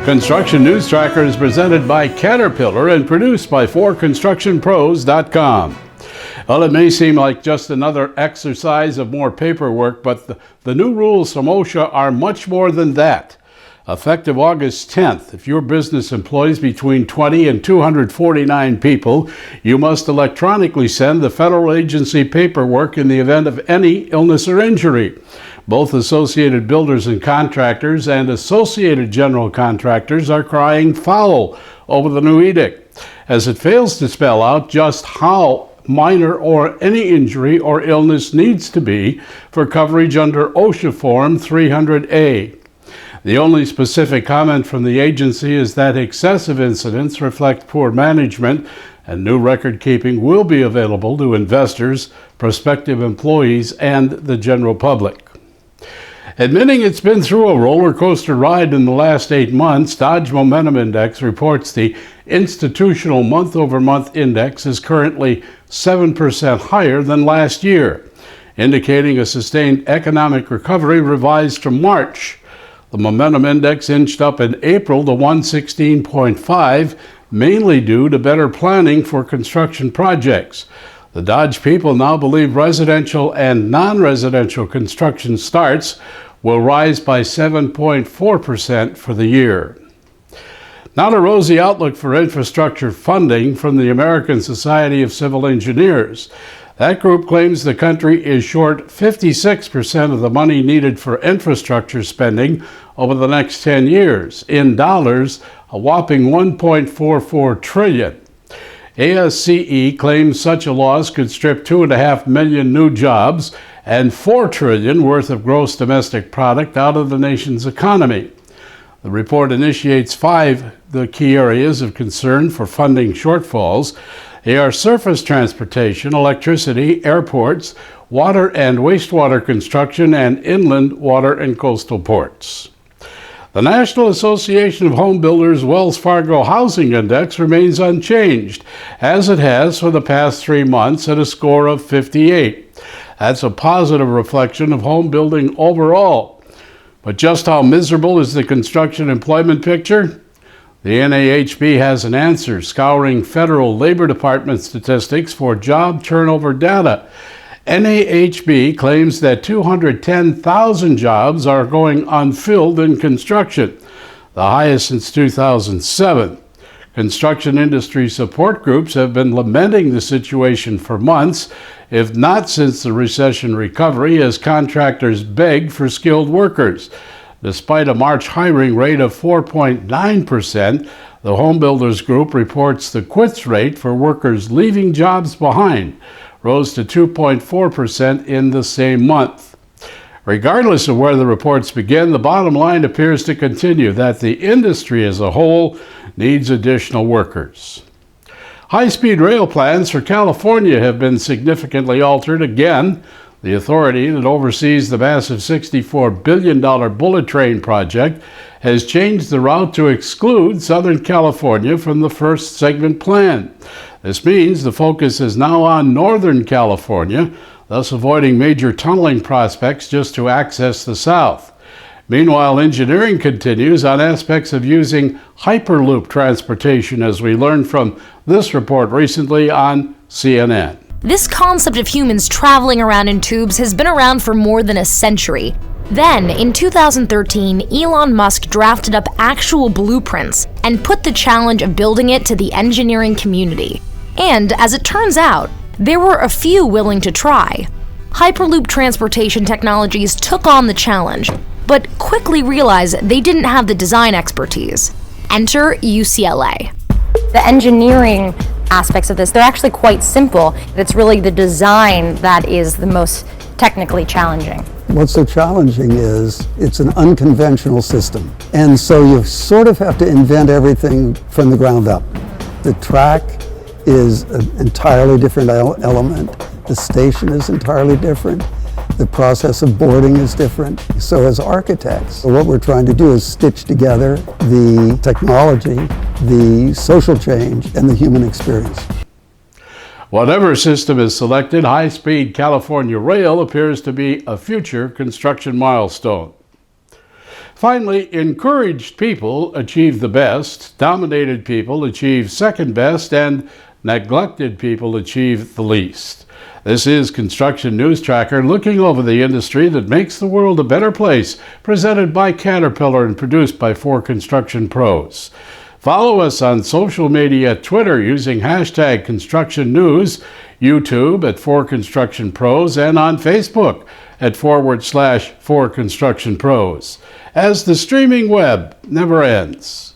Construction News Tracker is presented by Caterpillar and produced by 4constructionpros.com. Well, it may seem like just another exercise of more paperwork, but the new rules from OSHA are much more than that. Effective August 10th, if your business employs between 20 and 249 people, you must electronically send the federal agency paperwork in the event of any illness or injury. Both Associated Builders and Contractors and Associated General Contractors are crying foul over the new edict, as it fails to spell out just how minor or any injury or illness needs to be for coverage under OSHA Form 300A. The only specific comment from the agency is that excessive incidents reflect poor management, and new record keeping will be available to investors, prospective employees, and the general public. Admitting it's been through a roller coaster ride in the last 8 months, Dodge Momentum Index reports the institutional month-over-month index is currently 7% higher than last year, indicating a sustained economic recovery revised from March. The Momentum Index inched up in April to 116.5, mainly due to better planning for construction projects. The Dodge people now believe residential and non-residential construction starts will rise by 7.4% for the year. Not a rosy outlook for infrastructure funding from the American Society of Civil Engineers. That group claims the country is short 56% of the money needed for infrastructure spending over the next 10 years. In dollars, a whopping $1.44 trillion. ASCE claims such a loss could strip 2.5 million new jobs and $4 trillion worth of gross domestic product out of the nation's economy. The report initiates 5 the key areas of concern for funding shortfalls. They are surface transportation, electricity, airports, water and wastewater construction, and inland water and coastal ports. The National Association of Home Builders Wells Fargo Housing Index remains unchanged, as it has for the past 3 months at a score of 58. That's a positive reflection of home building overall. But just how miserable is the construction employment picture? The NAHB has an answer, scouring federal Labor Department statistics for job turnover data. NAHB claims that 210,000 jobs are going unfilled in construction, the highest since 2007. Construction industry support groups have been lamenting the situation for months, if not since the recession recovery, as contractors beg for skilled workers. Despite a March hiring rate of 4.9%, the Home Builders Group reports the quits rate for workers leaving jobs behind rose to 2.4% in the same month. Regardless of where the reports begin, the bottom line appears to continue that the industry as a whole needs additional workers. High-speed rail plans for California have been significantly altered again. The authority that oversees the massive $64 billion bullet train project has changed the route to exclude Southern California from the first segment plan. This means the focus is now on Northern California, thus avoiding major tunneling prospects just to access the South. Meanwhile, engineering continues on aspects of using Hyperloop transportation, as we learned from this report recently on CNN. This concept of humans traveling around in tubes has been around for more than a century. Then, in 2013, Elon Musk drafted up actual blueprints and put the challenge of building it to the engineering community. And, as it turns out, there were a few willing to try. Hyperloop transportation technologies took on the challenge, but quickly realized they didn't have the design expertise. Enter UCLA. The engineering aspects of this, they're actually quite simple. It's really the design that is the most technically challenging. What's so challenging is it's an unconventional system. And so you sort of have to invent everything from the ground up. The track is an entirely different element. The station is entirely different. The process of boarding is different. So as architects, what we're trying to do is stitch together the technology, the social change, and the human experience. Whatever system is selected, high-speed California rail appears to be a future construction milestone. Finally, encouraged people achieve the best, dominated people achieve second best, and neglected people achieve the least. This is Construction News Tracker, looking over the industry that makes the world a better place, presented by Caterpillar and produced by 4 Construction Pros. Follow us on social media, Twitter using hashtag Construction News, YouTube at 4 Construction Pros, and on Facebook at /4 Construction Pros, as the streaming web never ends.